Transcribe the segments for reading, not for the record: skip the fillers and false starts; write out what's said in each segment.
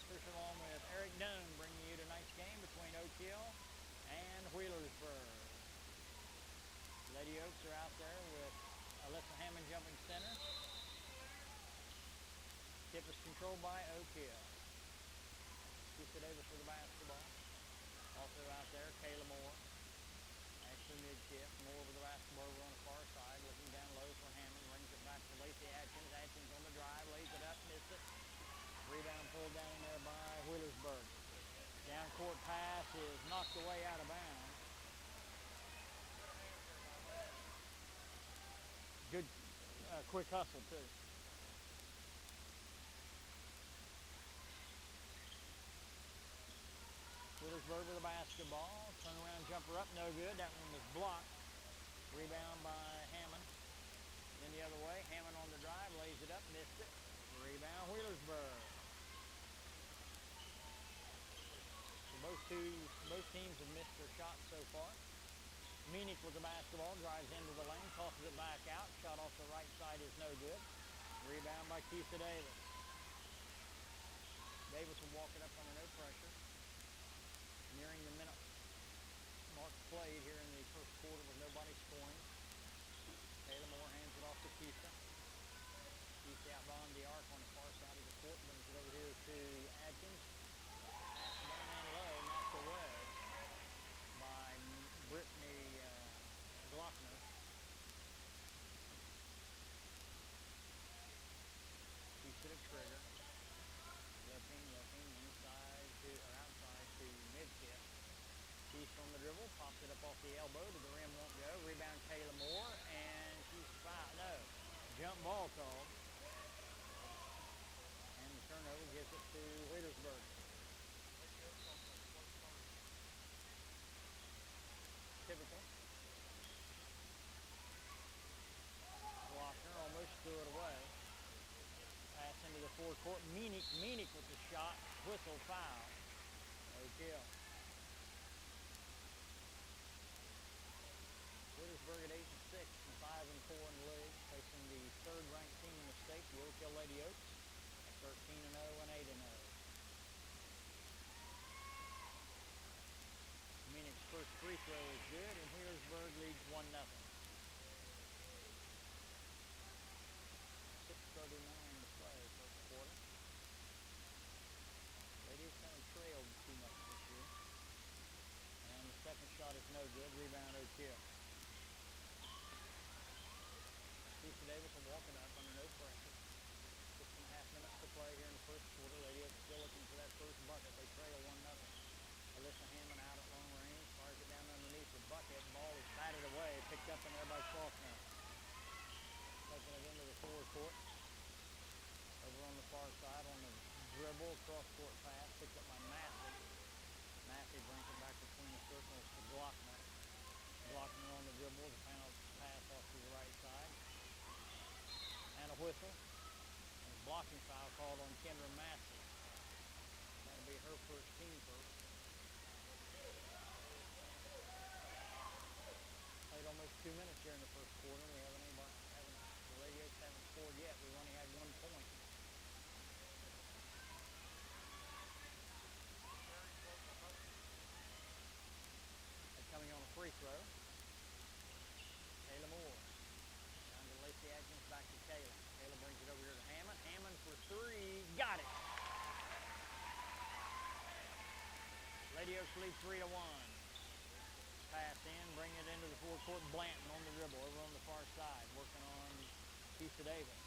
Chris along with Eric Doan bringing you tonight's game between Oak Hill and Wheelersburg. Lady Oaks are out there with Alyssa Hammond jumping center. Tip is controlled by Oak Hill. Lisa Davis for the basketball. Also out there, Kayla Moore. Actually mid-shift. Moore with the basketball over on the far side. Looking down low for Hammond. Brings it back to Lacey Atkins. Atkins on the drive. Lays it up. Missed it. Rebound pulled down in there by Wheelersburg. Down court pass is knocked away out of bounds. Good quick hustle too. Wheelersburg with the basketball. Turnaround jumper up, no good. That one was blocked. Rebound by Hammond. Then the other way, Hammond on the drive, lays it up, missed it. Rebound Wheelersburg. So both teams have missed their shots so far. Meenick with the basketball, drives into the lane, tosses it back out. Shot off the right side is no good. Rebound by Keisha Davis. Davis will walk it up under no pressure. Nearing the minute mark played here in the first quarter with nobody scoring. Kayla Moore hands it off to Keisha. Keisha out behind the arc on the far side of the court. Brings it over here to Atkins. Pass down and low, knocked away by Brittany Glockner. Keisha to trigger. Looking inside to, or outside to mid-tip. Keisha on the dribble, pops it up off the elbow to the rim, won't go. Rebound Kayla Moore, and she's fouled. No, jump ball called. And the turnover gives it to Wheelersburg. Typical. Glockner almost threw it away. Pass into the forecourt. Meenick with the shot. Whistle foul. Oak Hill. Wheelersburg at 8-6 and 5-4 in the league, facing the third-ranked team in the state, the Oak Hill Lady Oaks, at 13-0 and 8-0. Meenick's first free throw is good, and Wheelersburg leads 1-0. 6:39 to play first quarter. Ladies kind of trailed too much this year. And the second shot is no good. Rebound Oak Hill. Keisha Davis will walk it up under no pressure. 6.5 minutes to play here in the first quarter. Lady Oaks still looking for that first bucket. They trail 1-0. Alyssa Hammond out at long range. Fires it down underneath the bucket. Ball is batted away. Picked up in there by Faulkner. Taking it into the forecourt. Over on the far side on the dribble. Cross-court pass. Picked up by Massey. Massey brings it back between the circles to Glockner. Glockner on the dribble. The pass off to the right side. And a whistle. And a blocking foul called on Kendra Massey. That'll be her first team first. Played almost 2 minutes here in the first quarter. We haven't the Lady Oaks haven't scored yet. We've only had 1 point. And coming on a free throw. Kayla Moore. Down to Lacey Atkins, back to Kayla. Kayla brings it over here to Hammond. Hammond for 3. Got it! Lady Oaks lead 3-1. Pass in, bring it into the forecourt. Blanton on the dribble over on the far side, working on Keisha Davis.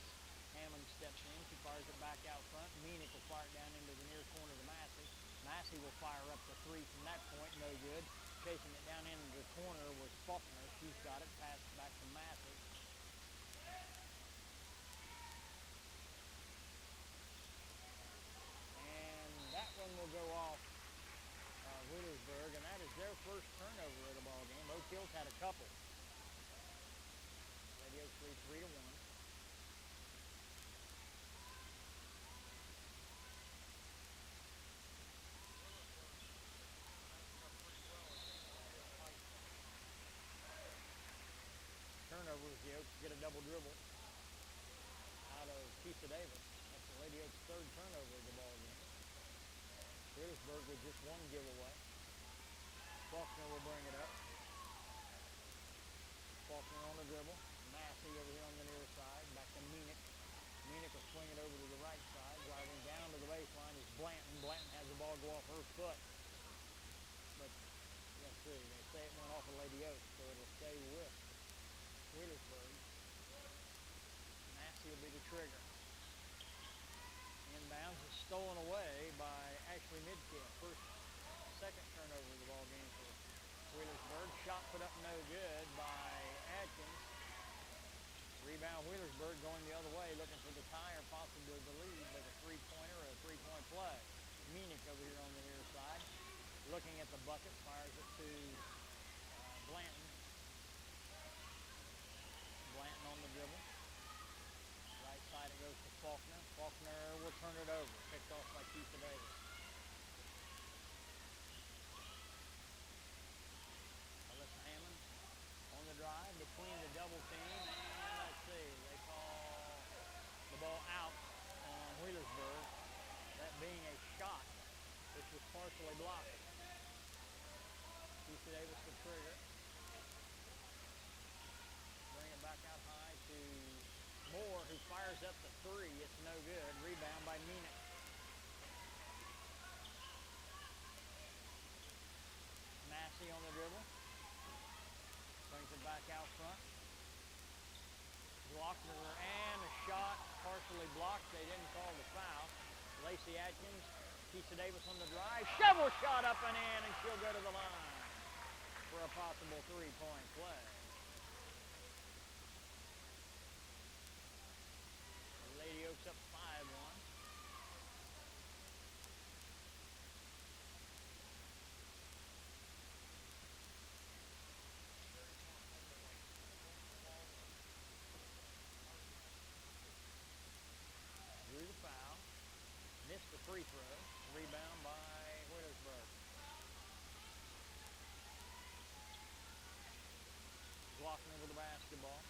Hammond steps in, she fires it back out front. Meenick will fire it down into the near corner to Massey. Massey will fire up the 3 from that point, no good. Chasing it down into the corner was Faulkner. She's got it, passed back to Massey. And that one will go off Wheelersburg, and that is their first turnover of the ball game. Oak Hill's had a couple. Lady Oaks lead 3-1. Turnovers, the Oaks get a double dribble out of Keisha Davis. That's the Lady Oaks' third turnover of the ball game. Wheelersburg with just one giveaway. Faulkner will bring it up. Faulkner on the dribble. Massey over here on the near side. Back to Meenick. Meenick will swing it over to the right side. Driving down to the baseline is Blanton. Blanton has the ball go off her foot. But let's see. They say it went off of Lady Oak, so it'll stay with Wheelersburg. Massey will be the trigger. Inbounds is stolen away by Ashley Midkiff. Second turnover of the ball game for Wheelersburg. Shot put up no good by Adkins. Rebound Wheelersburg going the other way, looking for the tie or possibly the lead with a three-pointer or a three-point play. Meenick over here on the near side. Looking at the bucket, fires it to Blanton. Blanton on the dribble. Right side it goes to Faulkner. Faulkner will turn it over. Picked off by Keitha Davis. Alyssa Hammond on the drive between the double team. And let's see, they call the ball out on Wheelersburg. That being a shot, which was partially blocked. Keitha Davis the trigger. Bring it back out high to Moore, who fires up the three. It's no good. Rebound by Meenick. Massey on the dribble. Brings it back out front. Glockner and a shot partially blocked. They didn't call the foul. Lacey Adkins, Keitha Davis on the drive. Shovel shot up and in, and she'll go to the line for a possible three-point play. Lady Oaks up 5-1. Drew the foul. Missed the free throw. Rebound by Wheelersburg. Glockner with the basketball.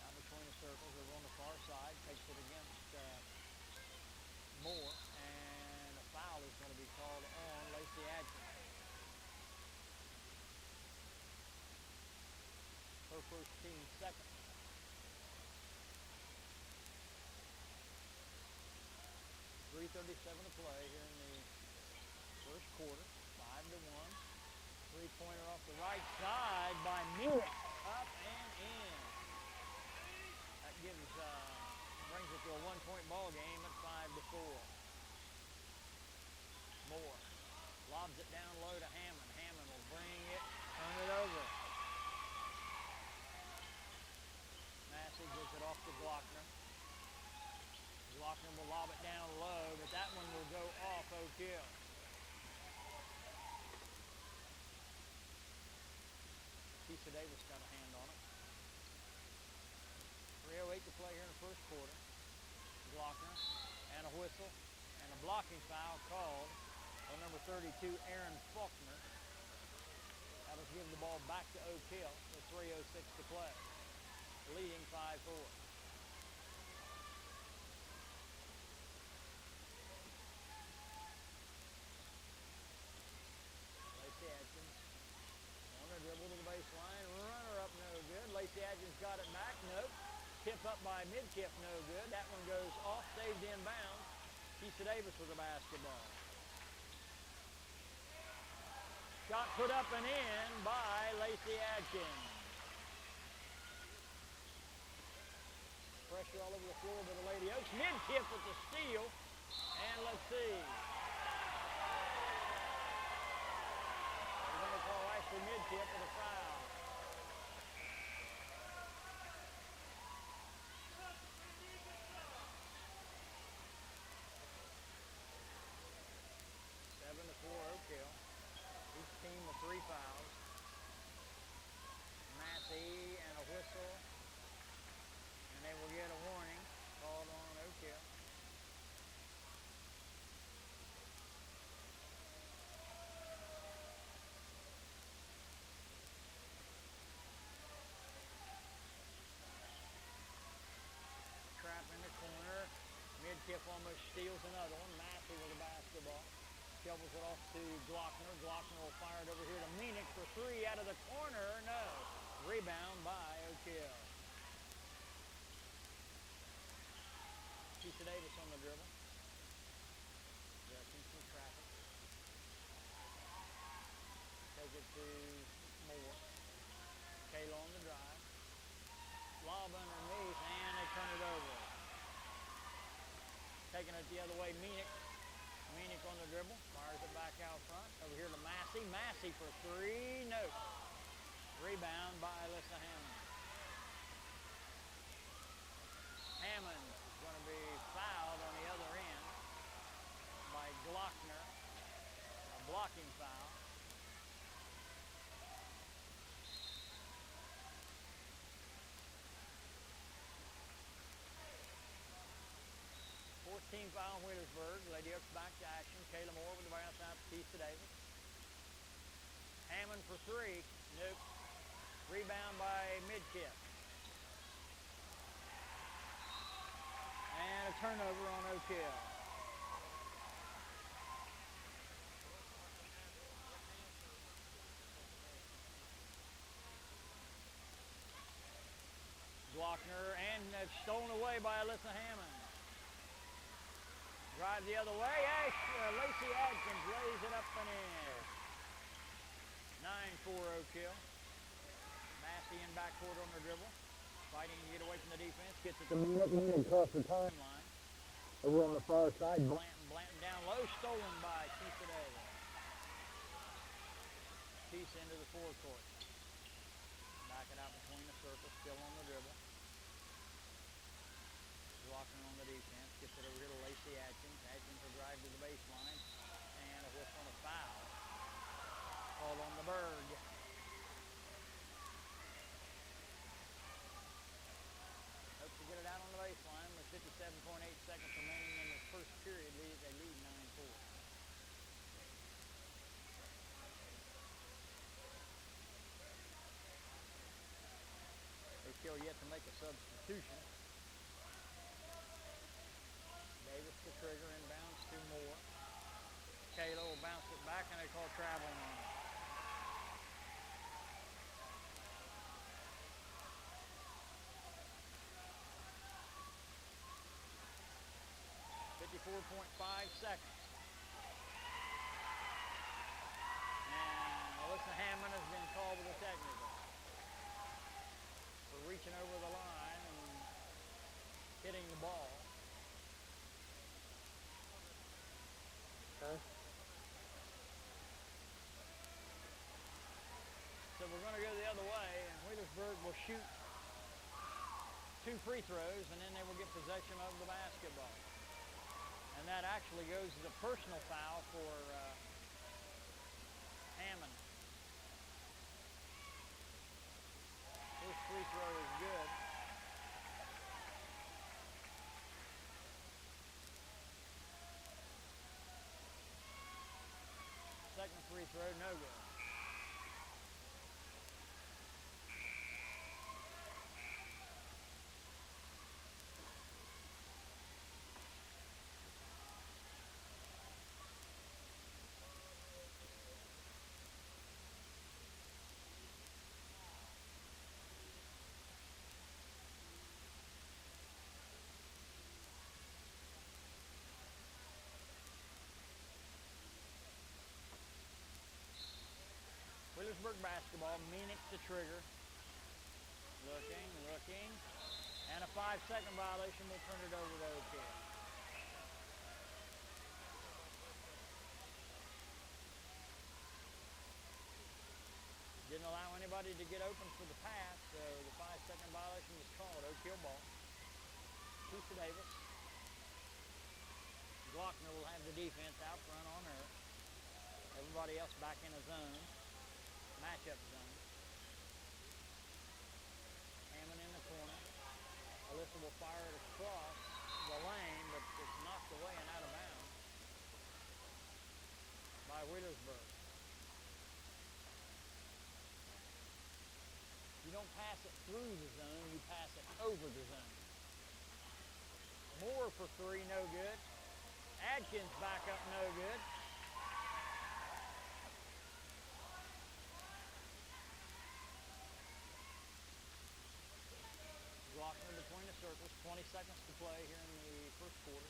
Out between the circles, over on the far side, takes it against Moore, and a foul is going to be called on Lacey Adkins. Her first, team second. .337 to play here in the first quarter. 5-1. Three-pointer off the right side by Meenick. Up and in. That brings it to a one-point ball game at 5-4. Moore lobs it down low to Hammond. Hammond will bring it, turn it over. Massey gives it off to Glockner. Glockner will lob it down low, but that one will go off Oak Hill. Keitha Davis got a hand on it. 3:08 to play here in the first quarter. Glockner and a whistle and a blocking foul called on number 32, Aaron Faulkner. That'll give the ball back to Oak Hill with 3:06 to play. Leading 5-4. Lacey Adkins on the dribble to the baseline. Runner up no good. Lacey Adkins got it back. Nope. Tip up by Midkiff, no good. That one goes off, saved inbounds. Keitha Davis with the basketball. Shot put up and in by Lacey Adkins. Pressure all over the floor by the Lady Oaks. Midkiff with the steal. And let's see. We're going to call Ashley Midkiff for the foul. Oak Hill. Each team with 3 fouls. Massey and a whistle. And they will get a warning called on Oak Hill. shovels it off to Glockner. Glockner will fire it over here to Meenick for three out of the corner. No. Rebound by O'Kill. Keisha Davis on the dribble. Adjusting some traffic. Take it to Moore. Kayla on the drive. Lob underneath, and they turn it over. Taking it the other way, Meenick. Meenick on the dribble, fires it back out front. Over here to Massey. Massey for three, no. Rebound by Alyssa Hammond. Hammond is going to be fouled on the other end by Glockner. A blocking foul. 14 foul Wheelersburg. Lady Oaks back to action. Kayla Moore with the bounce out to Keisha Davis. Hammond for three. Nope. Rebound by Midkiff. And a turnover on O'Kill. Glockner, and it's stolen away by Alyssa Hammond. Drive the other way. Lacey Adkins lays it up and in. 9-4 O'Kill. Massey in backcourt on the dribble. Fighting to get away from the defense. Gets it to Meenick across the timeline. Over on the far side. Blanton down low. Stolen by Keisha Davis. Keisha into the forecourt. Back it out between the circles. Still on the dribble. Glockner on the defense. Gets it over here to Lacey Adkins. Adkins will drive to the baseline. And a whistle on a foul. Called on the Berg. Hopes to get it out on the baseline with 57.8 seconds remaining in the first period. They lead 9-4. O'Kill yet to make a substitution. Davis the trigger, inbounds to Moore. Kayla will bounce it back, and they call traveling on it. .5 seconds. And Alyssa Hammond has been called with a technical for reaching over the line and hitting the ball. So we're going to go the other way, and Wheelersburg will shoot 2 free throws, and then they will get possession of the basketball. And that actually goes as a personal foul for Hammond. First free throw is good. Second free throw, no good. Wheelersburg basketball, Meenick to trigger. Looking. And a 5-second violation will turn it over to O'Kill. Didn't allow anybody to get open for the pass, so the 5-second violation was called. O'Kill ball. Keisha Davis. Glockner will have the defense out front on her. Everybody else back in a zone. Matchup zone. Hammond in the corner. Alyssa will fire it across the lane, but it's knocked away and out of bounds by Wheelersburg. You don't pass it through the zone, you pass it over the zone. Moore for three, no good. Adkins back up, no good. 20 seconds to play here in the first quarter.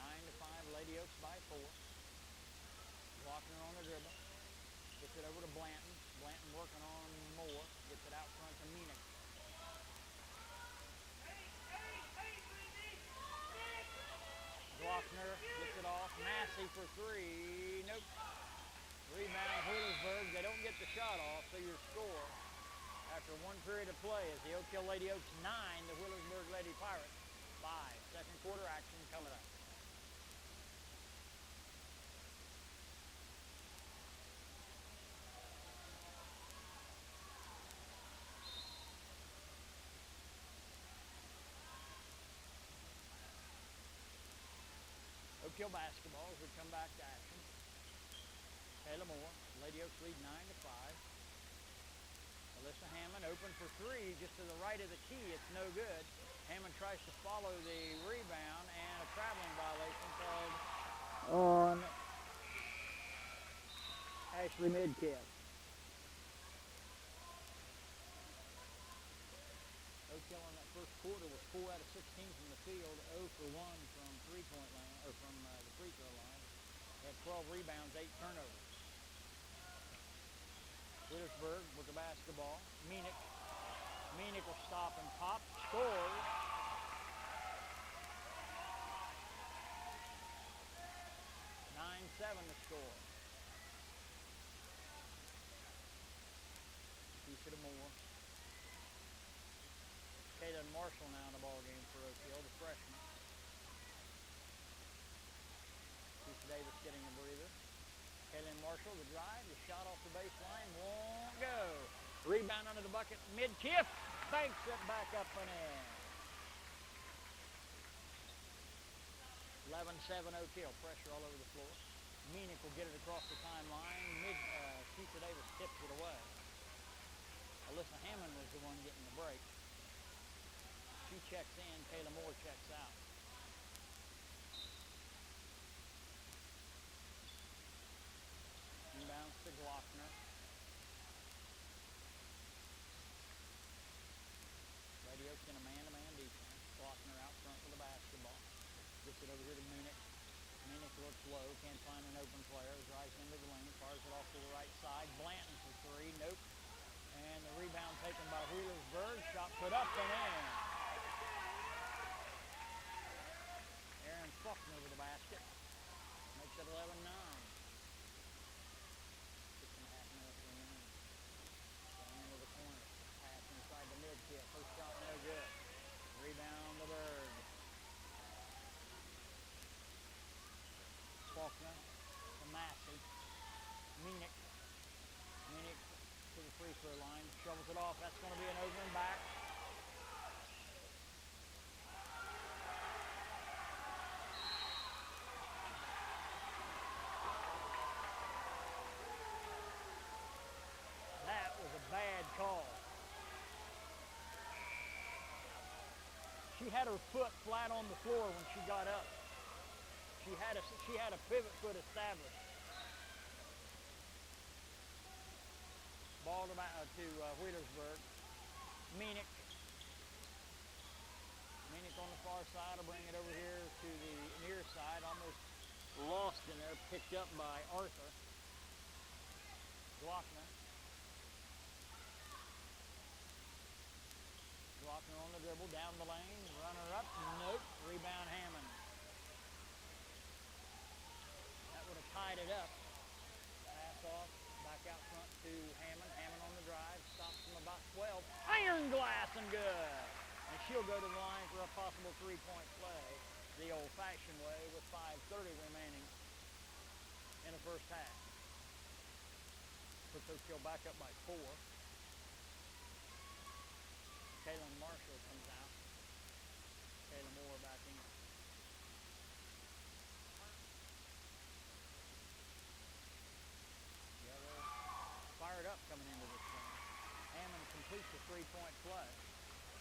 9-5, Lady Oaks by 4. Glockner on the dribble. Gets it over to Blanton. Blanton working on Moore. Gets it out front to Meenick. Glockner gets it off. Massey for 3. Nope. Rebound Wheelersburg. They don't get the shot off, so your score after one period of play is the Oak Hill Lady Oaks 9, the Wheelersburg Lady Pirates 5. Second quarter action coming up. Oak Hill basketball as we come back to action. Kayla Moore, Lady Oaks lead 9-5. Alyssa Hammond open for 3 just to the right of the key. It's no good. Hammond tries to follow the rebound and a traveling violation called on Ashley Midkiff. Oak Hill in that first quarter was 4 out of 16 from the field, 0 for 1 from three-point line or from the free throw line. They had 12 rebounds, 8 turnovers. Wheelersburg with the basketball. Meenick. Meenick will stop and pop. Scores. The score. Keeps it to Moore. Kaden Marshall now in the ball game for Oak Hill, the freshman. Keith Davis getting a breather. Kaden Marshall, the drive, the shot off the baseline, won't go. Rebound under the bucket, Midkiff, banks it back up and in. 11-7 Oak Hill, pressure all over the floor. Meenick will get it across the timeline. Keith Davis tips it away. Alyssa Hammond was the one getting the break. She checks in, Kayla Moore checks out. Inbounds to Glockner. Lady Oaks in a man-to-man defense. Glockner out front with the basketball. Gets it over here to Meenick. Meenick looks low, can't find an open player. Drives into the lane, fires it off to the right side. Blanton for 3, nope. And the rebound taken by Wheelersburg. Shot put up and in. Aaron Faulkner with the basket. Makes it 11-9. 6.5 minutes remaining. Going into the corner. Pass inside the Midkiff. First shot no good. Rebound the Berg. Faulkner to Massey. Meenick. Meenick to the free throw line. Shovels it off. That's going to be an over and back. That was a bad call. She had her foot flat on the floor when she got up. She had a pivot foot established. Ball to Wheelersburg. Meenick. Meenick on the far side will bring it over here to the near side. Almost lost in there. Picked up by Arthur. Glockner. Glockner on the dribble. Down the lane. Runner up. Nope. Rebound Hammond. Tied it up. Pass off. Back out front to Hammond. Hammond on the drive. Stops from about 12. Iron glass and good. And she'll go to the line for a possible three-point play the old-fashioned way with 5:30 remaining in the first half. Puts Oak Hill back up by 4. Kaylin Marshall comes out. Kayla Moore back in. Fired up coming into this game. Hammond completes the three-point play.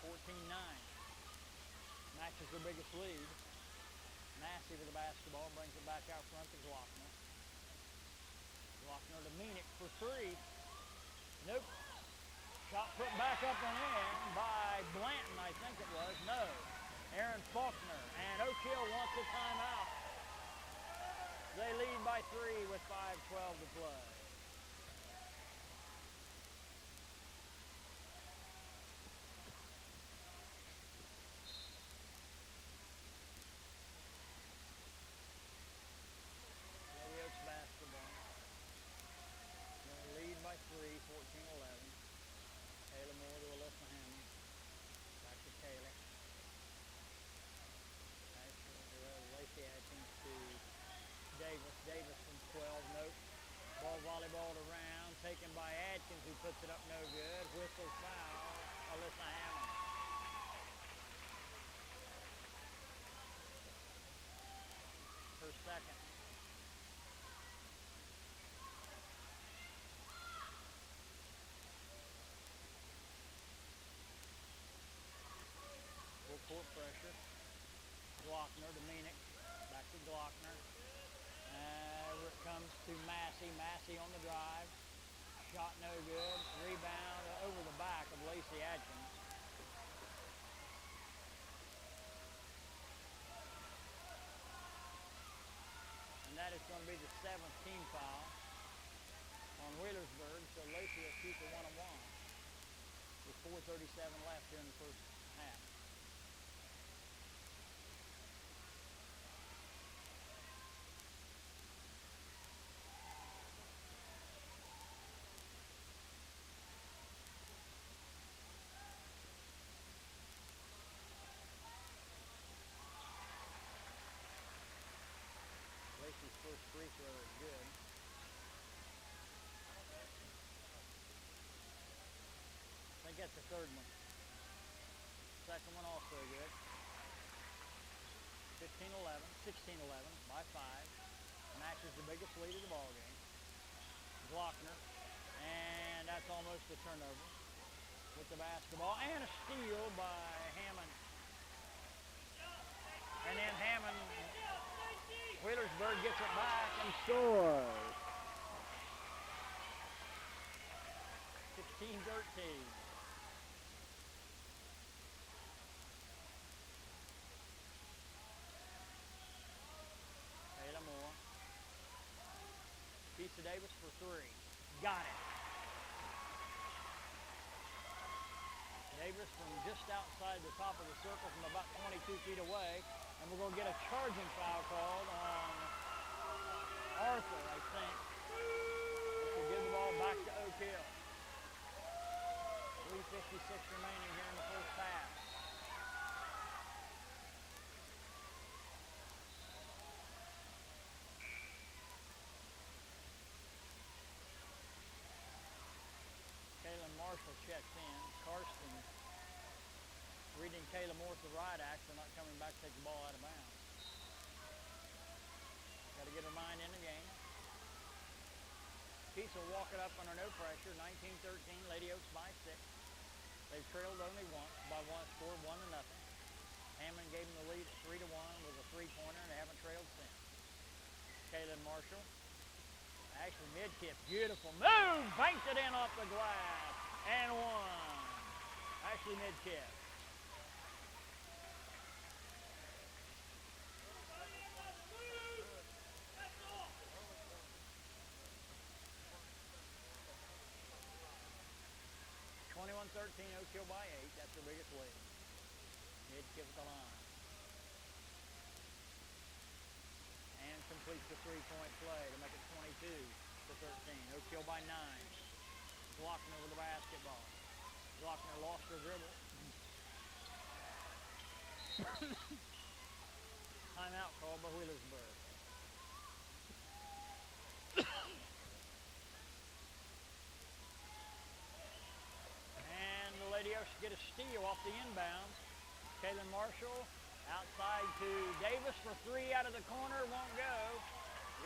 14-9. Matches their biggest lead. Massey with the basketball, brings it back out front to Glockner. Glockner to Meenick for 3. Nope. Shot put back up and in by Blanton, I think it was. No. Aaron Faulkner, and Oak Hill wants a timeout. They lead by 3 with 5:12 to play. Lady Oaks basketball. They lead by 3, 14-11. Kayla Moore to Alyssa Hammond. Back to Kayla. Lacey Atkins to Davis. Davis from 12, nope. Ball volleyballed around, taken by Atkins, who puts it up no good. Whistle foul, Alyssa Hammond. Her second. Full court pressure. Glockner to Meenick. Back to Glockner. It comes to Massey. Massey on the drive. Shot no good. Rebound over the back of Lacey Atkins. And that is going to be the 7th team foul on Wheelersburg. So Lacey will shoot the 1-on-1 with 4:37 left here in the first half. Lacey's first free throw is good. I think that's the third one. Second one also good. 15-11, 16-11 by 5. Matches the biggest lead of the ball game. Glockner, and that's almost a turnover with the basketball, and a steal by Hammond. And then Hammond, Wheelersburg gets it back and scores. 16-13. Kayla Moore. Piece of Davis for 3. Got it. Davis from just outside the top of the circle from about 22 feet away. And we're going to get a charging foul called on Arthur, I think. Which will give the ball back to Oak Hill. 3:56 remaining here in the first half. Kaylin Marshall checks in. Karsten reading Kayla Moore to the right actually, not coming back to take the ball out of bounds. Got to get her mind in the game. Peace will walk it up under no pressure. 19-13, Lady Oaks by 6. They've trailed only once by one, scored 1-0. Hammond gave them the lead at 3-1 with a 3-pointer, and they haven't trailed since. Kaylin Marshall. Actually, mid-tip, beautiful move, banked it in off the glass, and one. Actually, mid-tip. Oak Hill by 8. That's their biggest lead. Mid-tip at the line. And completes the three-point play to make it 22-13. Oak Hill by 9. Glockner with the basketball. Glockner lost her dribble. Timeout called by Wheelersburg. And the Lady Oaks get a steal off the inbound. Kaylin Marshall outside to Davis for 3 out of the corner. Won't go.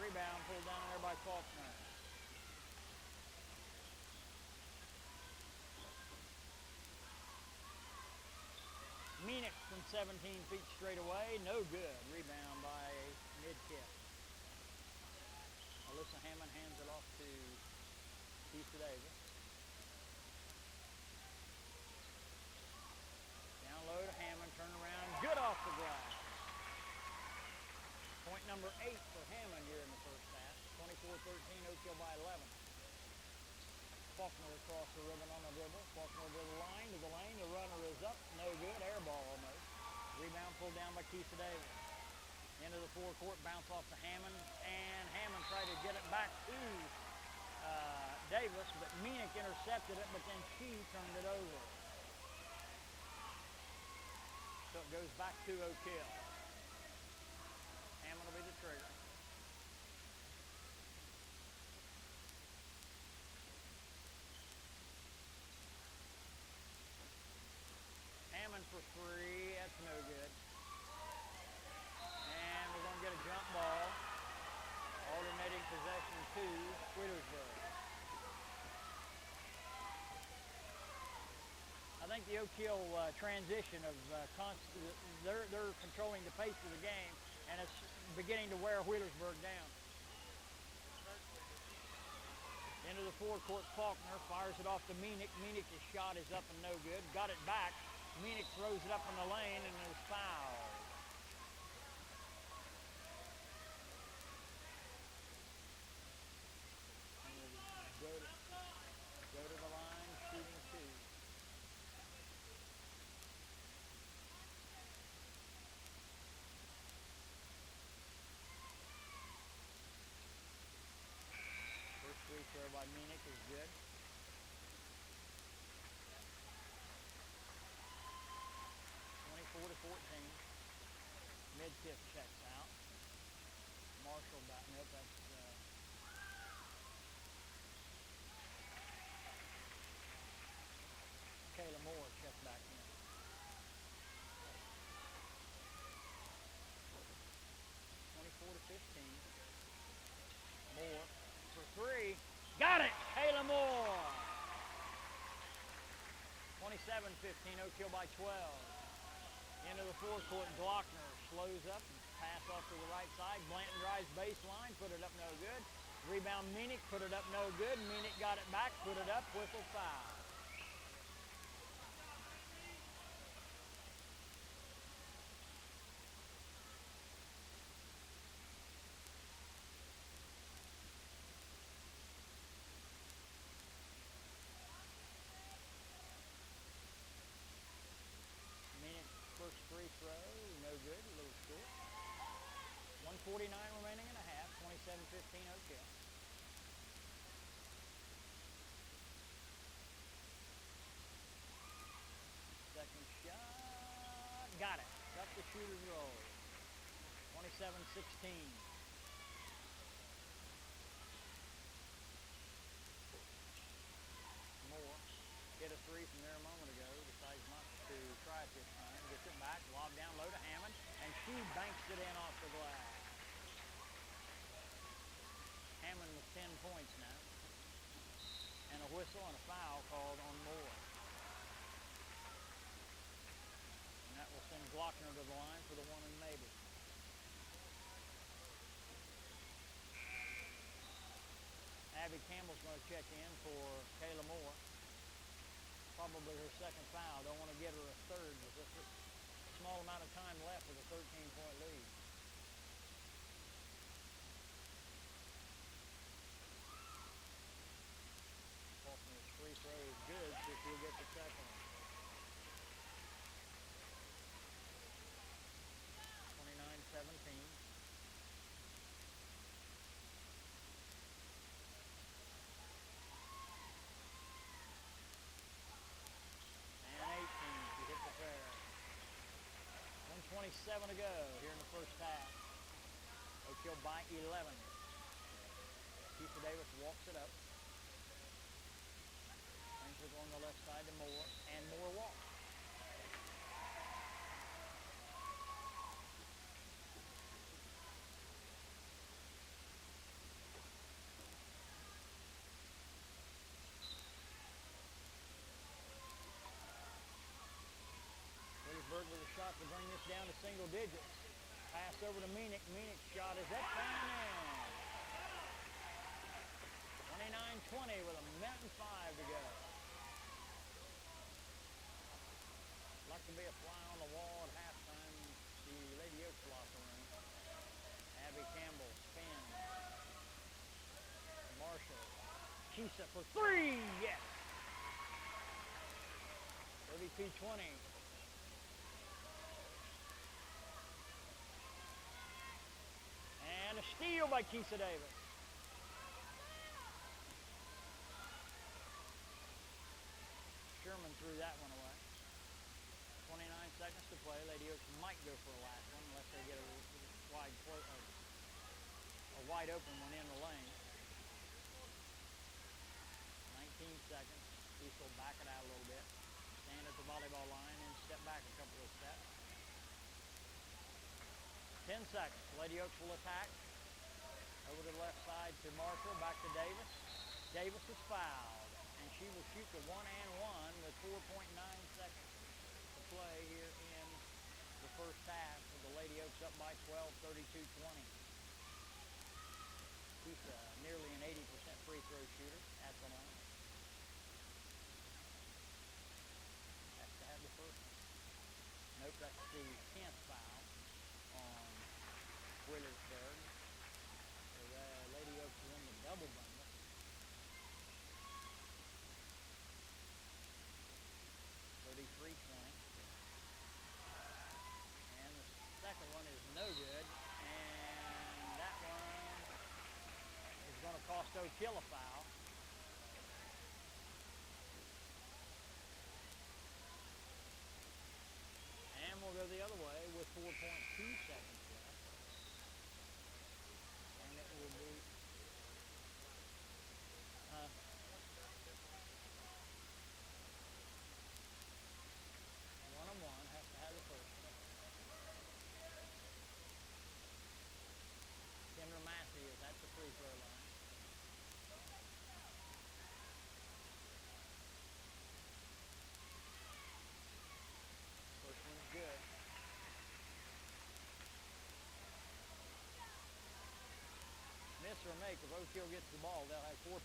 Rebound pulled down there by Faulkner. Meenick from 17 feet straight away. No good. Rebound by mid-tip. Alyssa Hammond hands it off to Lisa Davis. Down low to Hammond. Turn around. Good off 24-13, Oak Hill by 11. Faulkner across the ribbon on the dribble. Faulkner to the line, to the lane. The runner is up. No good. Air ball almost. Rebound pulled down by Keith Davis. Into the forecourt, bounce off to Hammond. And Hammond tried to get it back to Davis, but Meenick intercepted it, but then she turned it over. So it goes back to Oak Hill. Hammond will be the trigger. Hammond for three, that's no good. And we're going to get a jump ball. Alternating possession to Wheelersburg. I think the Oak Hill transition of they're controlling the pace of the game, and it's beginning to wear Wheelersburg down. Into the forecourt, Faulkner fires it off to Meenick. Meenick's shot is up and no good. Got it back. Meenick throws it up in the lane, and it was fouled. Go to the line, shooting two. First free throw by Meenick is good. 24-14. Mid-tip checks out. Marshall back. Nope, that's Kayla Moore checked back in. 24-15. Moore for three. Got it! Kayla Moore! 27-15, Oak Hill by 12. Into the forecourt, Glockner slows up, pass off to the right side. Blanton drives baseline, put it up no good. Rebound Meenick, put it up no good. Meenick got it back, put it up, whistle foul. First free throw, no good, a little short. 1:49 remaining in a half, 27-15 Oak Hill. Second shot, got it. Got the shooter's roll. 27-16. Moore hit a three from there a moment ago, decides not to try it this time. Gets it back, lob down low to Hammond, and she banks it in off the glass. Hammond with 10 points now. And a whistle and a foul called on Moore. And that will send Glockner to the line for the one and maybe. Abby Campbell's going to check in for Kayla Moore. Probably her second foul. Don't want to get her a third with just a small amount of time left with a 13-point lead. Faulkner's free throw is good, so she'll get the second one. 29-17. And 18, she hit the fair. 1:27 to go here in the first half. Oak Hill by 11. Keith Davis walks it up. Brings it on the left side to Moore, and Moore walks. Wheelersburg with a shot to bring this down to single digits. Pass over to Meenick. Meenick's shot is up and in. 29-20 with a minute and 5 to go. Like to be a fly on the wall at halftime, the Lady Oaks locker room. Abby Campbell spins. Marshall. Kisa for three. Yes. 32-20. And a steal by Kisa Davis. Sherman threw that one away. 29 seconds to play. Lady Oaks might go for a last one unless they get a wide open one in the lane. 19 seconds. East will back it out a little bit. Stand at the volleyball line and step back a couple of steps. 10 seconds. Lady Oaks will attack. Over to the left side to Marshall. Back to Davis. Davis is fouled. And she will shoot the 1-and-1 with 4.9 seconds to play here in the first half. With the Lady Oaks up by 12, 32-20. Kisa, nearly an 80% free throw shooter at the line. Has to have the first one. Nope, that's the 10th foul on Wheelersburg. So Lady Oaks win the double bundle. 33-20. And the second one is no good. And that one is going to cost Oak Hill a foul. And we'll go the other way with 4.2 seconds left. And it will be 1-on-1. Has to have the first one. Kendra Massey is at the free throw line. First one's good. Miss or make, if Oak Hill gets the ball, they'll have 4.2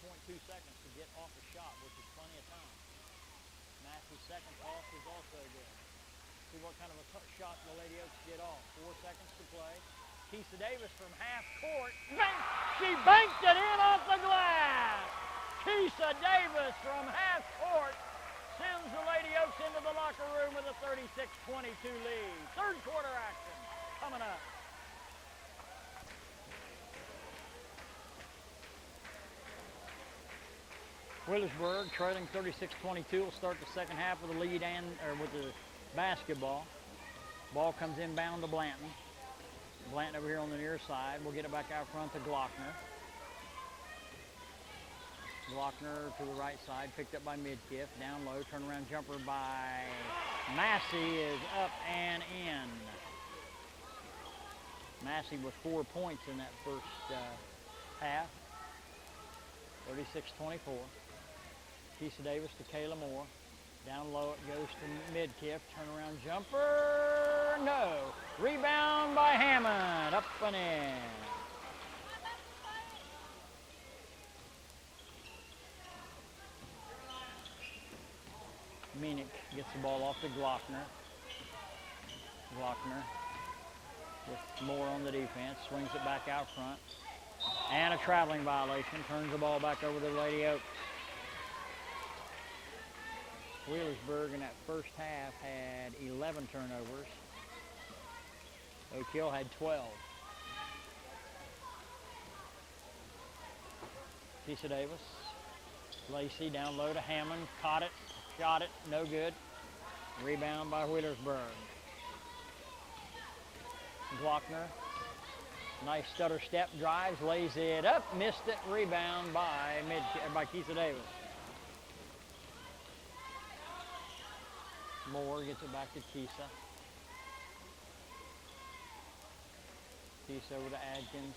seconds to get off a shot, which is plenty of time. Massey's second toss is also good. See what kind of a shot the Lady Oaks get off. 4 seconds to play. Kisa Davis from half court. She banked it in off the glass. Kisa Davis from half court sends the Lady Oaks into the locker room with a 36-22 lead. Third quarter action coming up. Wheelersburg trailing 36-22 will start the second half with the lead with the basketball. Ball comes inbound to Blanton. Blanton over here on the near side. We'll get it back out front to Glockner. Glockner to the right side, picked up by Midkiff. Down low, turnaround jumper by Massey is up and in. Massey with 4 points in that first half. 36-24. Kisa Davis to Kayla Moore. Down low it goes to Midkiff. Turnaround jumper. No. Rebound by Hammond. Up and in. Meenick gets the ball off to Glockner. Glockner with Moore on the defense. Swings it back out front. And a traveling violation. Turns the ball back over to Lady Oaks. Wheelersburg in that first half had 11 turnovers. Oak Hill had 12. Kisa Davis. Lacey down low to Hammond. Caught it. Shot it. No good. Rebound by Wheelersburg. Glockner. Nice stutter step. Drives. Lays it up. Missed it. Rebound by Kisa Davis. Moore gets it back to Kisa. Kisa over to Adkins.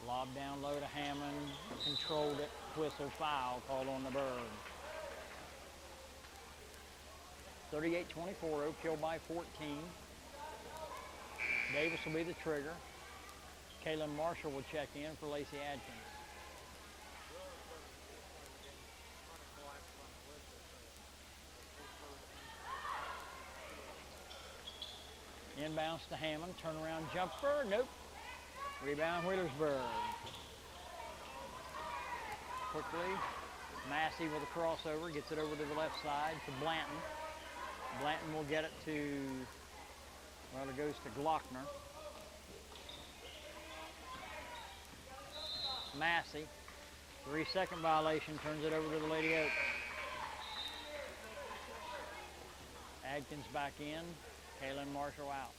Lob down low to Hammond. Controlled it. Whistle foul called on the Bird. 38-24. Oak Hill by 14. Davis will be the trigger. Kaylin Marshall will check in for Lacey Adkins. Inbounds to Hammond. Turnaround jumper. Nope. Rebound Wheelersburg. quickly. Massey with a crossover, gets it over to the left side to Blanton. Blanton will get it to, well, it goes to Glockner. Massey, 3-second violation, turns it over to the Lady Oaks. Adkins back in, Kaylin Marshall out.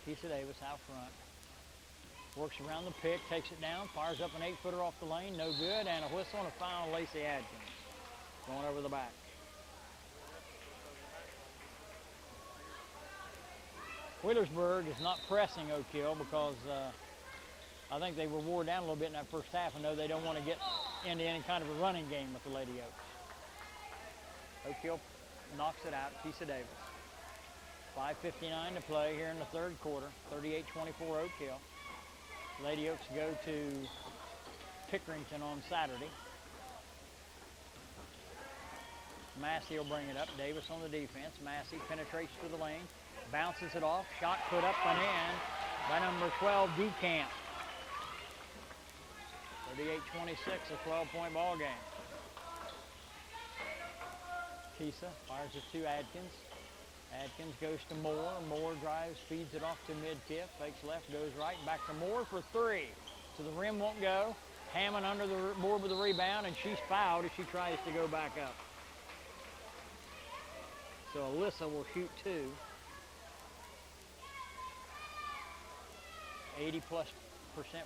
Keisha Davis out front. Works around the pick, takes it down, fires up an 8-footer off the lane, no good, and a whistle and a foul on Lacey Adkins. Going over the back. Wheelersburg is not pressing Oak Hill because I think they were wore down a little bit in that first half and know they don't want to get into any kind of a running game with the Lady Oaks. Oak Hill knocks it out, Keisha Davis. 5:59 to play here in the third quarter, 38-24 Oak Hill. Lady Oaks go to Pickerington on Saturday. Massey will bring it up. Davis on the defense. Massey penetrates to the lane, bounces it off, shot put up and in by number 12, DeCamp. 38-26, a 12-point ball game. Keisha fires it to Adkins. Adkins goes to Moore. Moore drives, feeds it off to mid-tip, fakes left, goes right, back to Moore for three. To the rim won't go. Hammond under the board with the rebound, and she's fouled as she tries to go back up. So Alyssa will shoot two. 80+%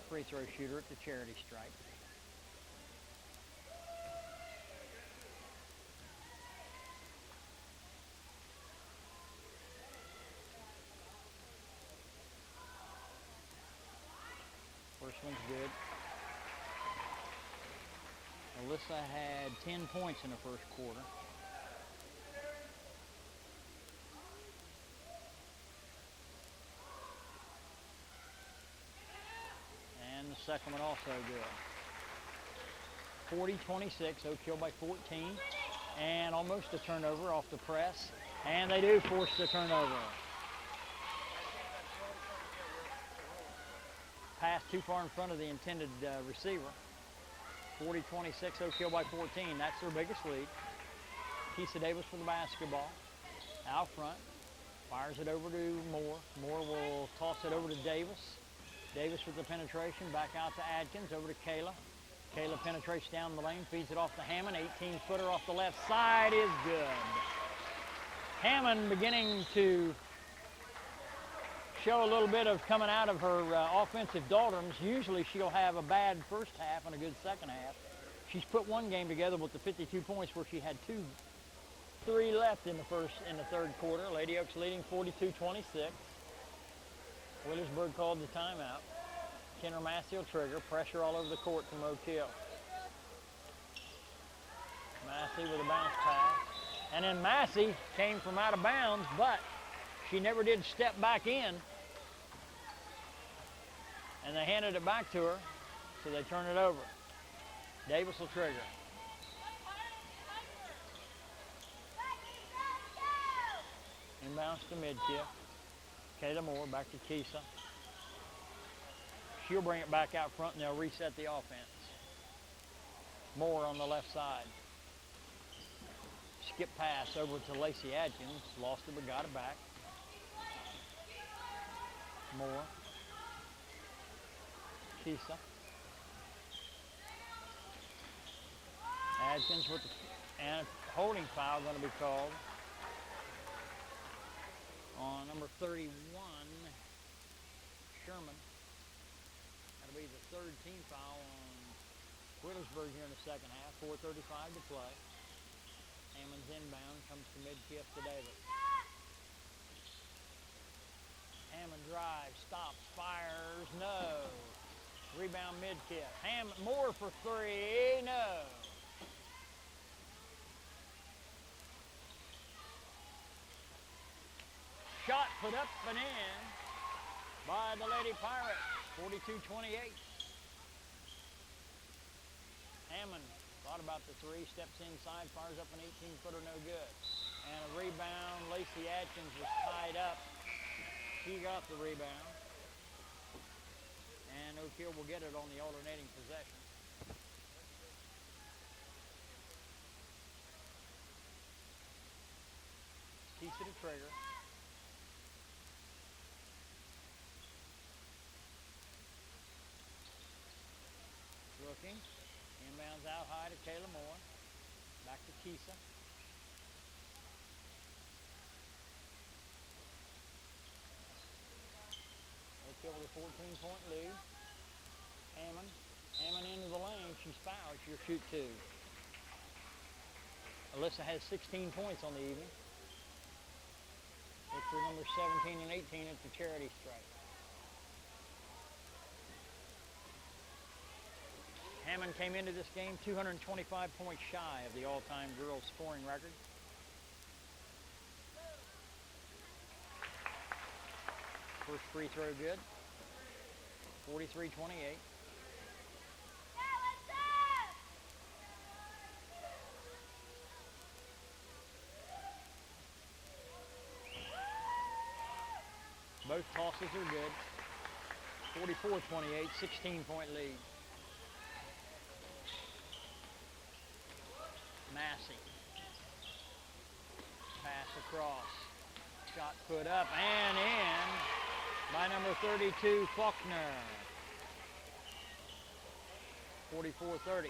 free throw shooter at the charity stripe. First one's good. Alyssa had 10 points in the first quarter. And the second one also good. 40-26, Oak Hill by 14. And almost a turnover off the press. And they do force the turnover. Pass too far in front of the intended receiver. 40-26, Oak Hill by 14. That's their biggest lead. Keisha Davis for the basketball. Out front. Fires it over to Moore. Moore will toss it over to Davis. Davis with the penetration. Back out to Adkins. Over to Kayla. Kayla penetrates down the lane. Feeds it off to Hammond. 18-footer off the left side is good. Hammond beginning to show a little bit of coming out of her offensive doldrums. Usually she'll have a bad first half and a good second half. She's put one game together with the 52 points where she had 3 left in the third quarter. Lady Oaks leading 42-26. Wheelersburg called the timeout. Kenner Massey will trigger. Pressure all over the court from Oak Hill. Massey with a bounce pass. And then Massey came from out of bounds, but she never did step back in. And they handed it back to her, so they turn it over. Davis will trigger. Inbounds to mid-tip. Kayla Moore back to Keisha. She'll bring it back out front and they'll reset the offense. Moore on the left side. Skip pass over to Lacey Adkins. Lost it but got it back. Moore. Keisha. Adkins with and a holding foul going to be called on number 31, Sherman. That'll be the third team foul on Wheelersburg here in the second half. 4:35 to play. Hammond's inbound, comes to mid-tip to Davis. Hammond drives, stops, fires, no. Rebound mid-tip. Hammond, Moore for three, no. Shot put up and in by the Lady Pirates, 42-28. Hammond Thought about the three, steps inside, fires up an 18-footer, no good. And a rebound, Lacey Atkins was tied up. She got the rebound. And Oak Hill will get it on the alternating possession. Keeps it a trigger. Looking. Inbounds out high to Kayla Moore. Back to Kisa. Oak Hill with a 14-point lead. Hammond into the lane. She's fouled. She'll shoot two. Alyssa has 16 points on the evening. Look for number 17 and 18 at the charity stripe. Hammond came into this game 225 points shy of the all-time girls scoring record. First free throw good. 43-28. Both tosses are good. 44-28, 16-point lead. Massey. Pass across. Shot put up and in by number 32, Faulkner. 44-30. 3.5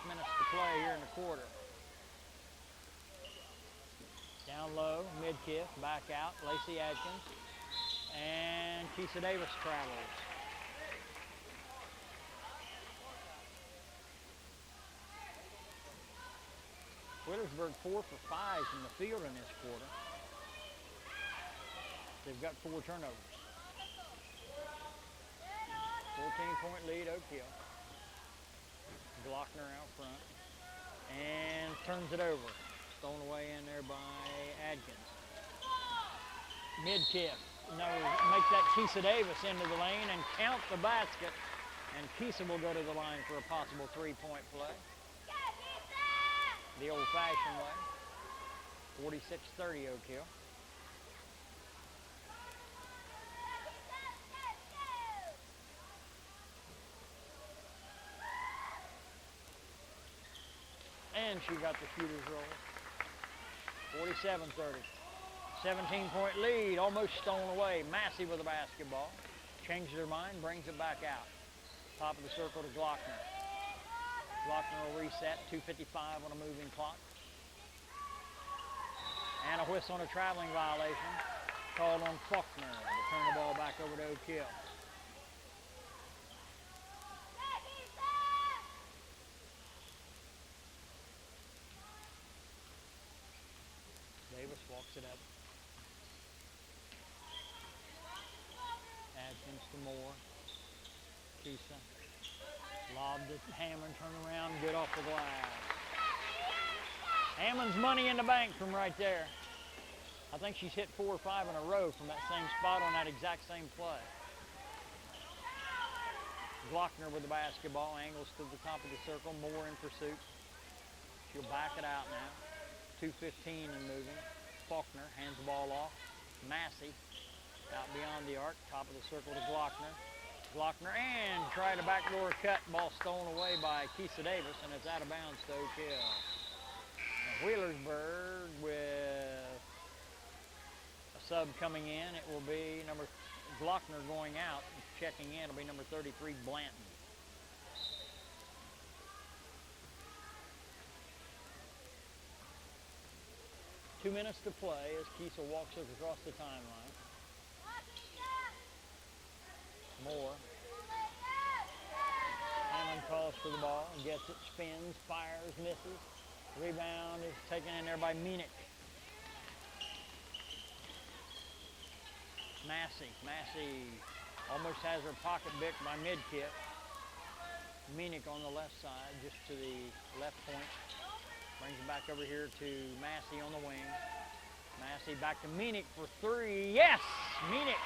minutes to play here in the quarter. Down low, mid-kick, back out, Lacey Atkins. And Kisa Davis travels. Wheelersburg 4 for 5 from the field in this quarter. They've got 4 turnovers. 14-point lead, Oak Hill. Glockner out front. And turns it over. Thrown away in there by Adkins. Mid-kick. No, make that Kisa Davis into the lane and count the basket. And Kisa will go to the line for a possible 3-point play. The old-fashioned way. 46-30 Oak Hill. And she got the shooter's roll. 47-30. 17-point lead, almost stolen away. Massey with the basketball. Changes her mind, brings it back out. Top of the circle to Glockner. Glockner will reset, 2:55 on a moving clock. And a whistle on a traveling violation. Called on Faulkner to turn the ball back over to Oak Hill. Davis walks it up. Adkins to Moore. Kisa. Lobbed it, Hammond, turn around, get off the glass. Hammond's money in the bank from right there. I think she's hit 4 or 5 in a row from that same spot on that exact same play. Glockner with the basketball, angles to the top of the circle, Moore in pursuit. She'll back it out now. 2:15 and moving. Faulkner hands the ball off. Massey out beyond the arc, top of the circle to Glockner. Glockner and tried a backdoor cut, ball stolen away by Kisa Davis, and it's out of bounds to Oak Hill. Now Wheelersburg with a sub coming in. It will be number Glockner going out. Checking in will be number 33, Blanton. Two minutes to play as Kisa walks us across the timeline. Moore. Hammond calls for the ball, gets it, spins, fires, misses. Rebound is taken in there by Meenick. Massey almost has her pocket bicked by mid-kick. Meenick on the left side, just to the left point. Brings it back over here to Massey on the wing. Massey back to Meenick for 3. Yes! Meenick.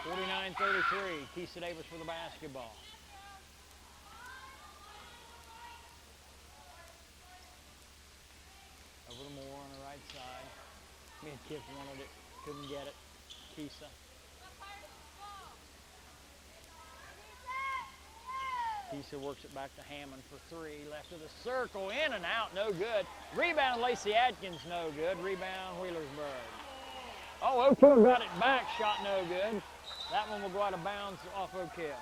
49-33, Keisa Davis for the basketball. Over to Moore on the right side. Mid-kick wanted it, couldn't get it. Keisa. Keisa works it back to Hammond for three. Left of the circle, in and out, no good. Rebound, Lacey Adkins, no good. Rebound, Wheelersburg. Oh, Oak Hill got it back, shot no good. That one will go out of bounds off Oak Hill.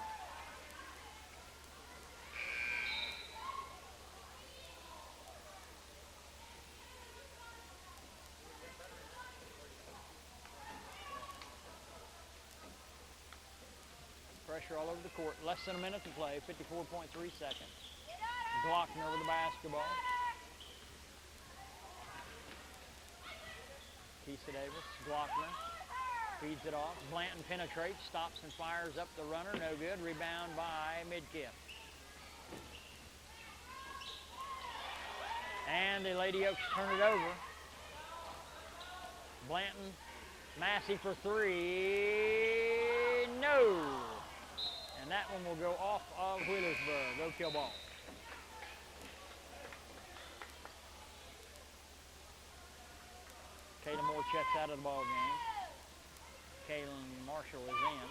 Pressure all over the court. Less than a minute to play, 54.3 seconds. Glockner with the basketball. Keisa Davis, Glockner, feeds it off. Blanton penetrates, stops and fires up the runner, no good. Rebound by Midkiff. And the Lady Oaks turn it over. Blanton, Massey for three, no. And that one will go off of Wheelersburg. Oak Hill ball. Kaylin Moore checks out of the ball game. Kaylin Marshall is in.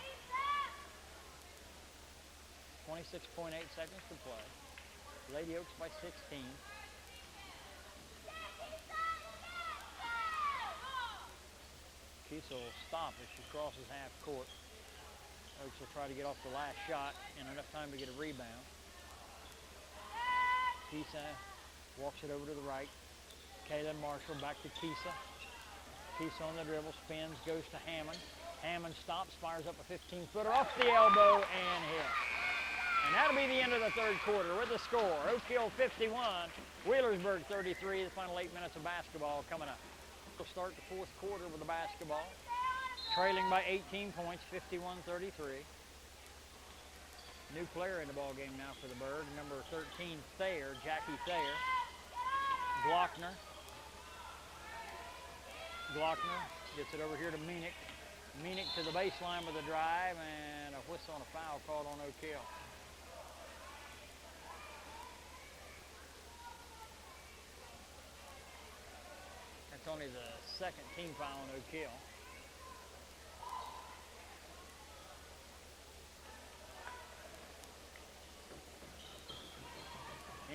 26.8 seconds to play. Lady Oaks by 16. Keisa will stop as she crosses half court. Oaks will try to get off the last shot in enough time to get a rebound. Keisa walks it over to the right. Kaylin Marshall back to Keisa. Keisa on the dribble, spins, goes to Hammond. Hammond stops, fires up a 15-footer off the elbow and hits. And that'll be the end of the third quarter with the score. Oak Hill 51, Wheelersburg 33, the final 8 minutes of basketball coming up. We'll start the fourth quarter with the basketball. Trailing by 18 points, 51-33. New player in the ball game now for the Bird, number 13, Thayer, Jackie Thayer. Glockner. Glockner gets it over here to Meenick. Meenick to the baseline with a drive and a whistle on a foul called on Oak Hill. That's only the second team foul on Oak Hill.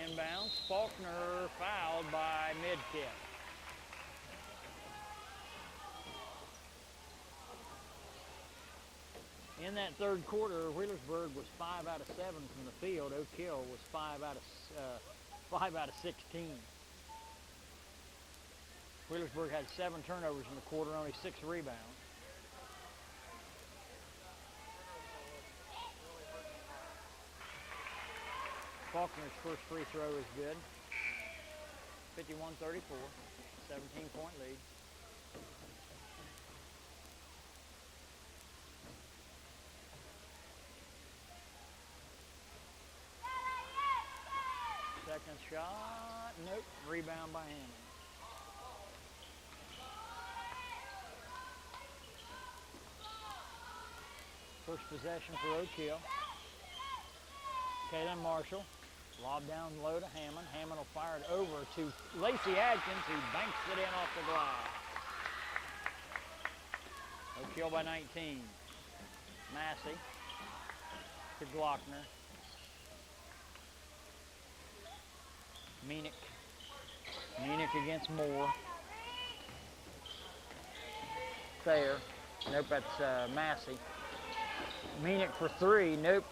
Inbounds, Faulkner fouled by Midkiff. In that third quarter, Wheelersburg was 5 out of 7 from the field. Oak Hill was 5 out of 16. Wheelersburg had 7 turnovers in the quarter, only 6 rebounds. Faulkner's first free throw is good. 51-34, 17-point lead. Second shot, nope, rebound by Hammond. First possession for Oak Hill. Kaylin Marshall, lob down low to Hammond. Hammond will fire it over to Lacey Adkins, who banks it in off the glass. Oak Hill by 19. Massey to Glockner. Meenick. Meenick against Moore. Thayer. Nope, that's Massey. Meenick for three. Nope.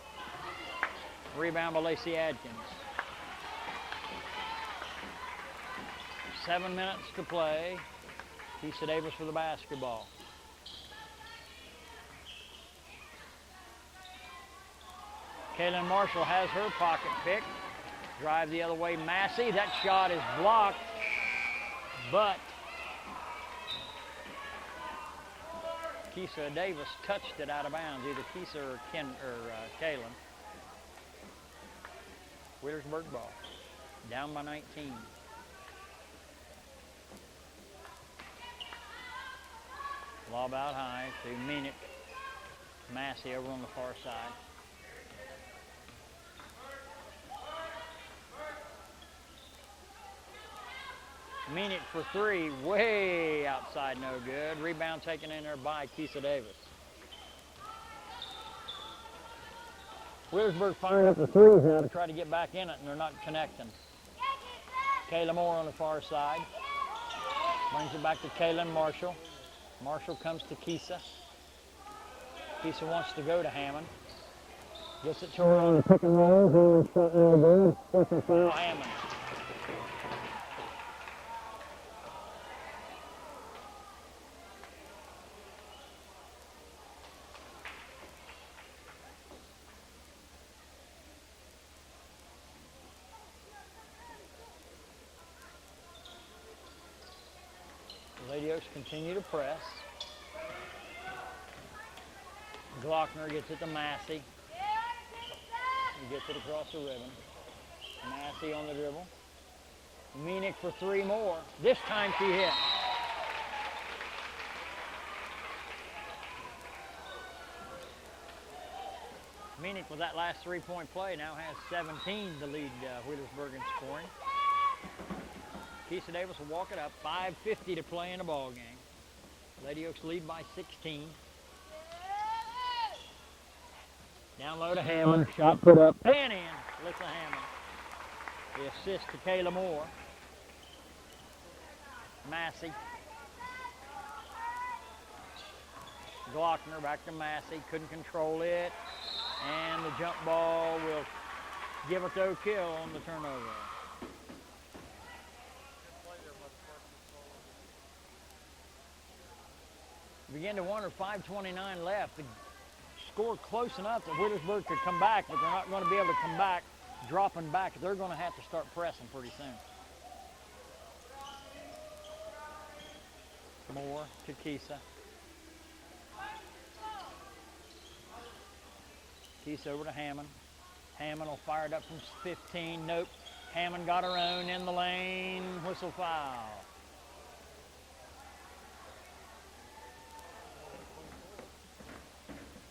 Rebound by Lacey Adkins. 7 minutes to play. Keisa Davis for the basketball. Kaylin Marshall has her pocket pick. Drive the other way, Massey. That shot is blocked, but Keisa Davis touched it out of bounds, either Keisa or Kaylin. Wheelersburg ball, down by 19. Lob out high to Meenick. Massey over on the far side. Meanick for three, way outside, no good. Rebound taken in there by Keisha Davis. Wheelersburg firing up the threes now to try to get back in it, and they're not connecting. Kayla Moore on the far side. Brings it back to Kaylin Marshall. Marshall comes to Keisha. Keisha wants to go to Hammond. Gets it to her on the pick and roll. Hammond's shot no good. Second foul, Hammond. Lady Oaks continue to press. Glockner gets it to Massey. He gets it across the ribbon. Massey on the dribble. Meanick for three more. This time she hit. Meanick with that last three-point play now has 17 to lead Wheelersburg in scoring. Keisha Davis will walk it up. 5:50 to play in the ball game. Lady Oaks lead by 16. Down low to Hammond. Shot put up and in. Alyssa Hammond. The assist to Kayla Moore. Massey. Glockner back to Massey. Couldn't control it. And the jump ball will give it no kill on the turnover. Begin to wonder, 5:29 left. The score close enough that Wheelersburg could come back, but they're not going to be able to come back dropping back. They're going to have to start pressing pretty soon. Moore to Keisha. Keisha over to Hammond. Hammond will fire it up from 15. Nope. Hammond got her own in the lane. Whistle foul.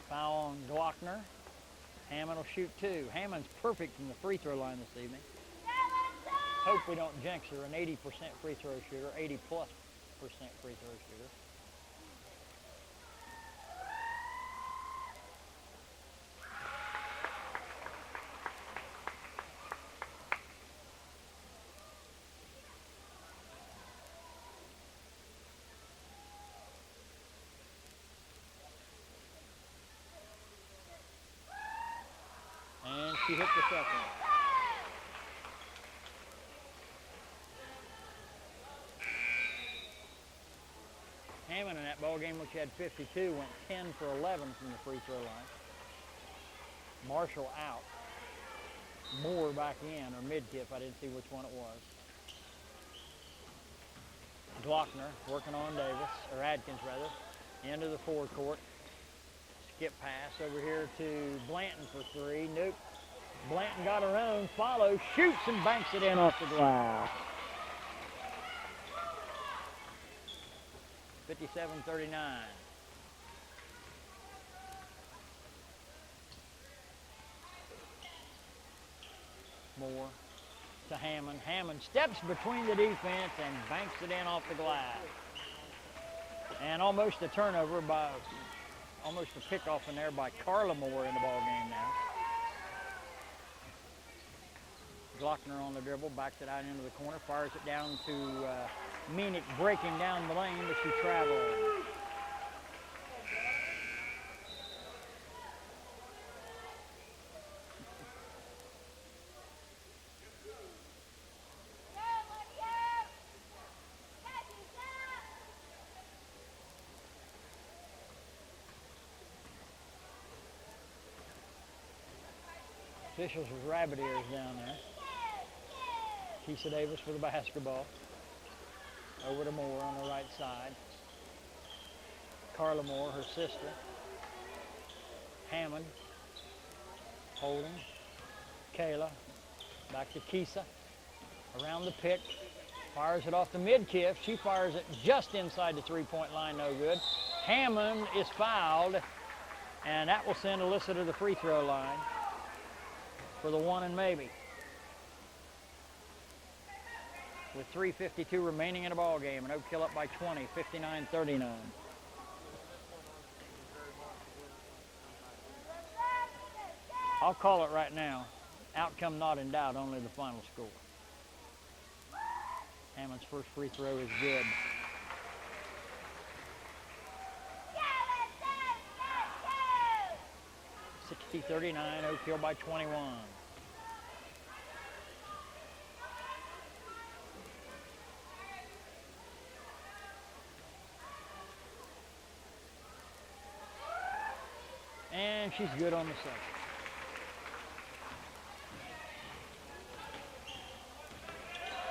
Foul on Glockner. Hammond will shoot two. Hammond's perfect from the free throw line this evening. Hope we don't jinx her. An 80% free throw shooter, 80+% free throw shooter. She hit the second. Hammond in that ball game, which had 52, went 10 for 11 from the free throw line. Marshall out. Moore back in, or mid-tip. I didn't see which one it was. Glockner working on Davis, or Adkins rather, into the forecourt. Skip pass over here to Blanton for three. Nope. Blanton got her own, follows, shoots, and banks it in off the glass. 57-39. Moore to Hammond. Hammond steps between the defense and banks it in off the glass. And almost a turnover by, almost a pickoff in there by Carla Moore in the ball game now. Glockner on the dribble, backs it out into the corner, fires it down to Meanick, breaking down the lane, but she traveled. Officials with rabbit ears down there. Keisha Davis for the basketball. Over to Moore on the right side. Carla Moore, her sister. Hammond. Holding. Kayla. Back to Keisha. Around the pick. Fires it off the mid-kiff. She fires it just inside the three-point line, no good. Hammond is fouled. And that will send Alyssa to the free throw line for the one and maybe. With 3:52 remaining in the ball game, and Oak Hill up by 20, 59-39. I'll call it right now. Outcome not in doubt, only the final score. Hammond's first free throw is good. 60-39, Oak Hill by 21. And she's good on the second.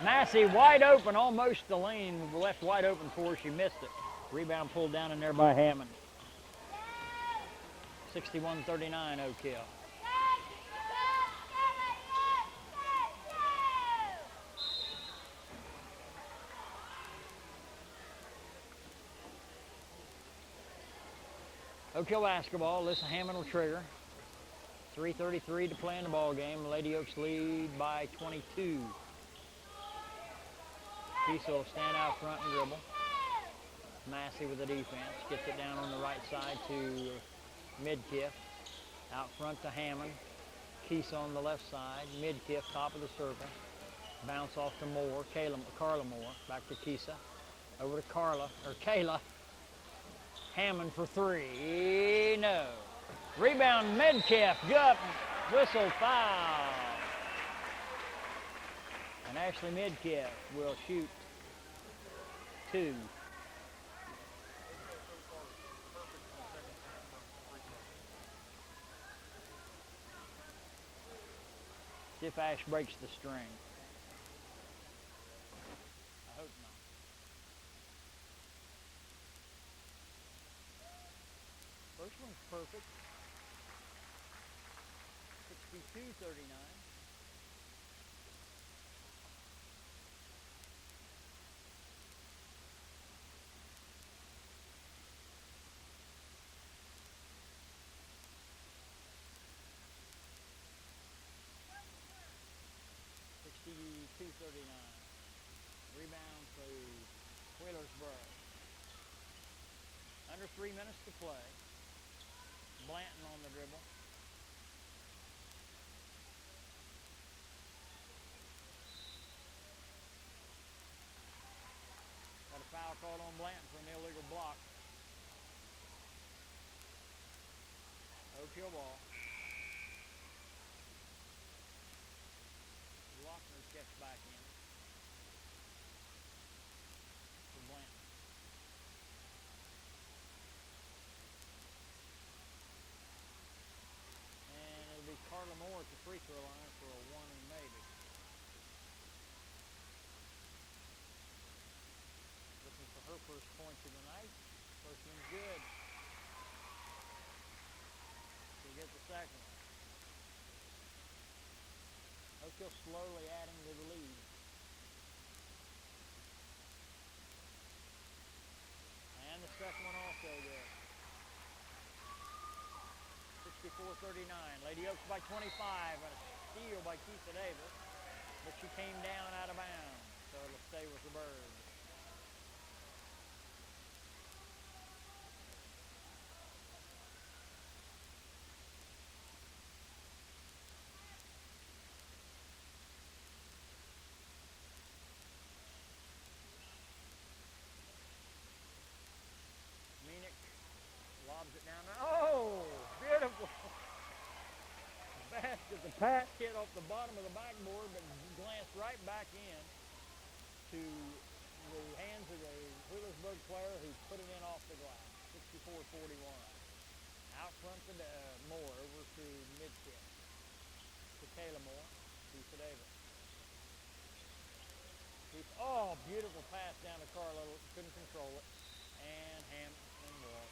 Massey wide open, almost the lane left wide open for her. She missed it. Rebound pulled down in there by Hammond. 61-39 Oak Hill. Oak Hill basketball. Alyssa Hammond will trigger. 3:33 to play in the ball game. Lady Oaks lead by 22. Kiesel will stand out front and dribble. Massey with the defense. Gets it down on the right side to Midkiff. Out front to Hammond. Kiesel on the left side. Midkiff, top of the circle. Bounce off to Moore. Carla Moore. Back to Kiesa. Over to Kayla. Hammond for three. No. Rebound Midkiff. Gut. Whistle foul. And Ashley Midkiff will shoot two. See if Ash breaks the string. I hope not. First one's perfect. 62-39. Rebound to Wheelersburg. Under 3 minutes to play. Blanton on the dribble. Got a foul called on Blanton for an illegal block. Oak Hill ball. Lochner checks back in for Blanton. And it'll be Carla Moore at the free throw line for a one and maybe. Looking for her first points of the night. First one's good. She'll get the second one. Oak Hill slowly adding to the lead. And the second one also good. 64-39. Lady Oaks by 25 and a steal by Keitha Davis. But she came down out of bounds. So it'll stay with the Birds. Lobs it down there. Oh, beautiful. Basket. The pass hit off the bottom of the backboard, but glanced right back in to the hands of the Wheelersburg player who put it in off the glass. 64-41. Out front to Moore, over to Midkiff. To Kayla Moore. To Davis. Oh, beautiful pass down to Carla. Couldn't control it. And Hammond and Walt.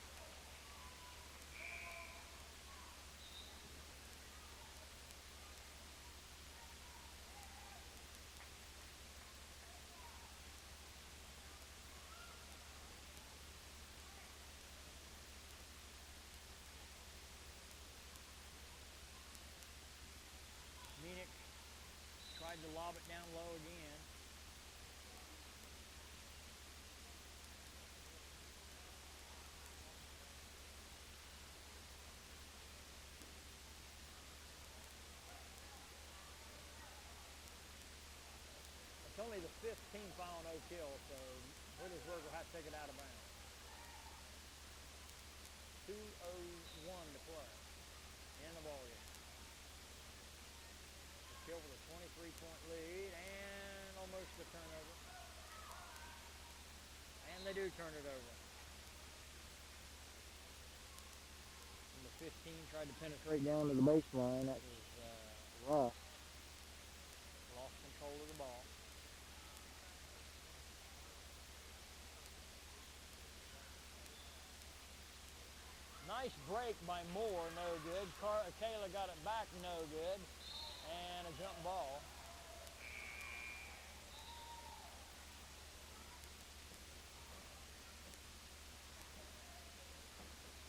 foul on Oak Hill, so Wheelersburg will have to take it out of bounds. 2:01 to play in the ballgame. Oak Hill with a 23-point lead and almost a turnover. And they do turn it over. Number 15 tried to penetrate down to the baseline. That was Ross. Lost control of the ball. Nice break by Moore, no good. Kayla got it back, no good. And a jump ball.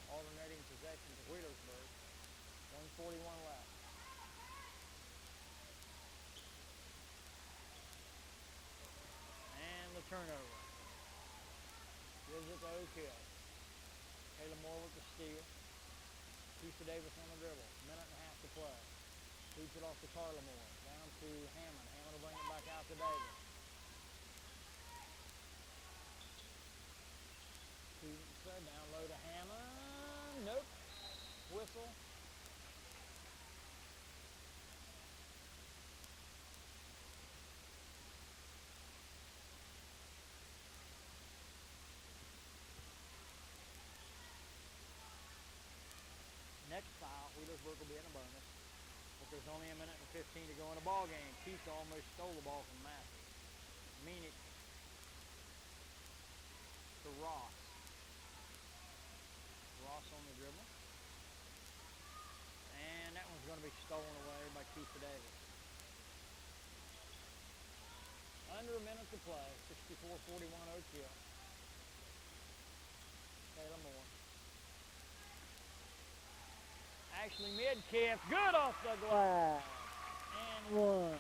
Alternating possession to Wheelersburg. 1:41 left. And the turnover. Gives it to Oak Hill. Kayla Moore with the steal. Keisha Davis on the dribble. Minute and a half to play. Feeds it off to Carla Moore. Down to Hammond. Hammond will bring it back out to Davis. Down low to Hammond. Nope. Whistle. Next foul, Wheelersburg will be in a bonus. But there's only a minute and 15 to go in the ball game. Keisha almost stole the ball from Massey. Meanick to Ross. Ross on the dribble. And that one's going to be stolen away by Keisha Davis. Under a minute to play. 64-41 Oak Hill. Kayla Moore. Ashley Midkiff, good off the glass. And one.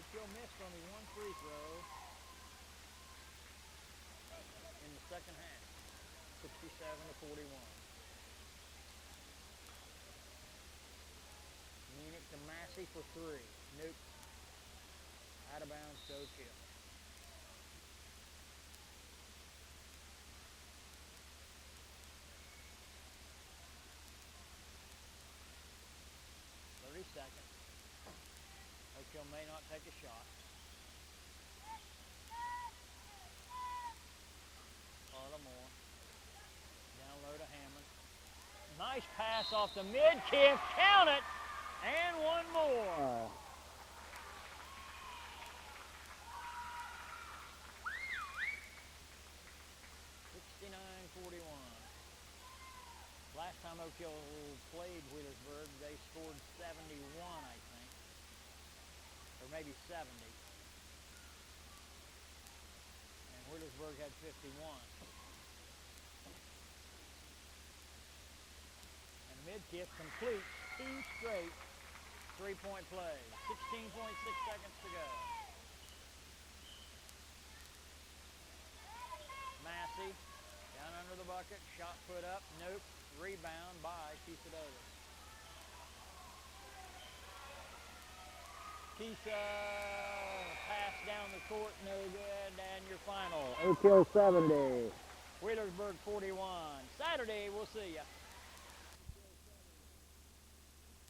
Hill missed only one free throw in the second half. 67-41. Meanick to Massey for three. Nope. Out of bounds to Oak Hill. Seconds. Oak Hill may not take a shot. Carla Moore. Down low to Hammond. Nice pass off the Midkiff. Count it. And one more. Last time Oak Hill played Wheelersburg, they scored 71, I think. Or maybe 70. And Wheelersburg had 51. And Midkiff completes two straight three-point plays. 16.6 seconds to go. Massey, down under the bucket, shot put up, nope. Rebound by Keisha Davis. Keisha, pass down the court, no good, and your final. Oak Hill 70. Wheelersburg 41. Saturday, we'll see ya.